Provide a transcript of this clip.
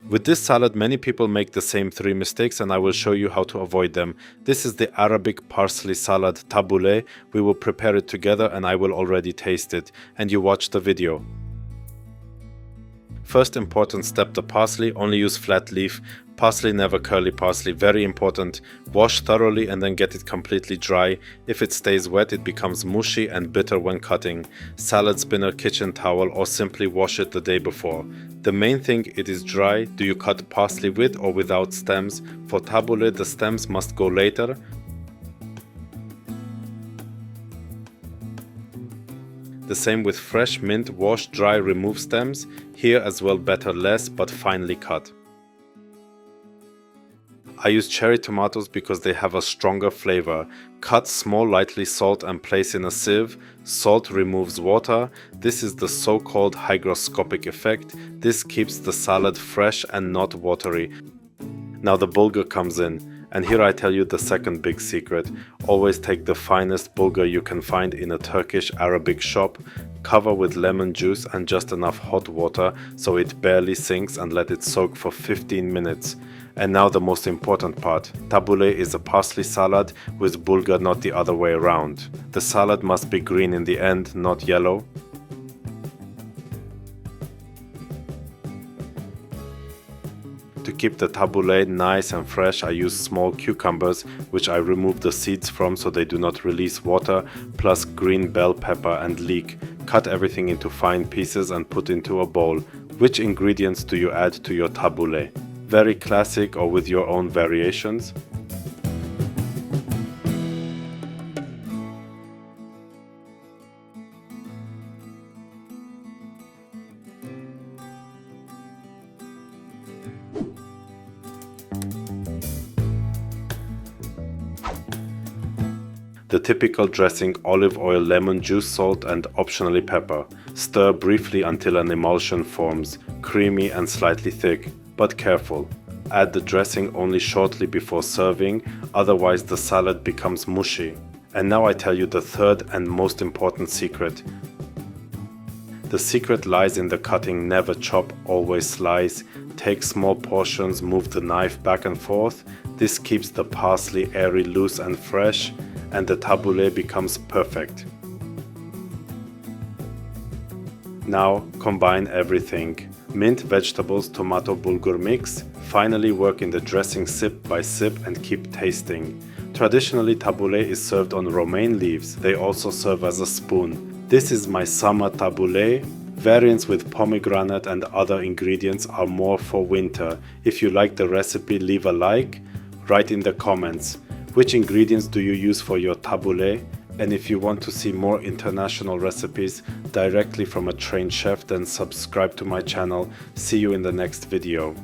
With this salad, many people make the same 3 mistakes and I will show you how to avoid them. This is the Arabic parsley salad tabbouleh. We will prepare it together and I will already taste it. And you watch the video. First important step, the parsley. Only use flat leaf. Parsley, never curly parsley. Very important. Wash thoroughly and then get it completely dry. If it stays wet, it becomes mushy and bitter when cutting. Salad spinner, kitchen towel, or simply wash it the day before. The main thing, it is dry. Do you cut parsley with or without stems? For tabbouleh, the stems must go later. The same with fresh mint, wash, dry, remove stems. Here as well, better less but finely cut. I use cherry tomatoes because they have a stronger flavor. Cut small, lightly salt and place in a sieve. Salt removes water. This is the so-called hygroscopic effect. This keeps the salad fresh and not watery. Now the bulgur comes in. And here I tell you the second big secret. Always take the finest bulgur you can find in a Turkish Arabic shop. Cover with lemon juice and just enough hot water so it barely sinks and let it soak for 15 minutes. And now the most important part. Tabbouleh is a parsley salad with bulgur, not the other way around. The salad must be green in the end, not yellow. To keep the tabbouleh nice and fresh, I use small cucumbers, which I remove the seeds from so they do not release water, plus green bell pepper and leek. Cut everything into fine pieces and put into a bowl. Which ingredients do you add to your tabbouleh? Very classic or with your own variations? The typical dressing: olive oil, lemon juice, salt and optionally pepper. Stir briefly until an emulsion forms, creamy and slightly thick, but careful. Add the dressing only shortly before serving, otherwise the salad becomes mushy. And now I tell you the third and most important secret. The secret lies in the cutting. Never chop, always slice. Take small portions, move the knife back and forth. This keeps the parsley airy, loose and fresh, and the tabbouleh becomes perfect. Now combine everything. Mint, vegetables, tomato, bulgur mix. Finally work in the dressing sip by sip and keep tasting. Traditionally, tabbouleh is served on romaine leaves. They also serve as a spoon. This is my summer tabbouleh. Variants with pomegranate and other ingredients are more for winter. If you like the recipe, leave a like. Write in the comments. Which ingredients do you use for your tabbouleh? And if you want to see more international recipes directly from a trained chef, then subscribe to my channel. See you in the next video.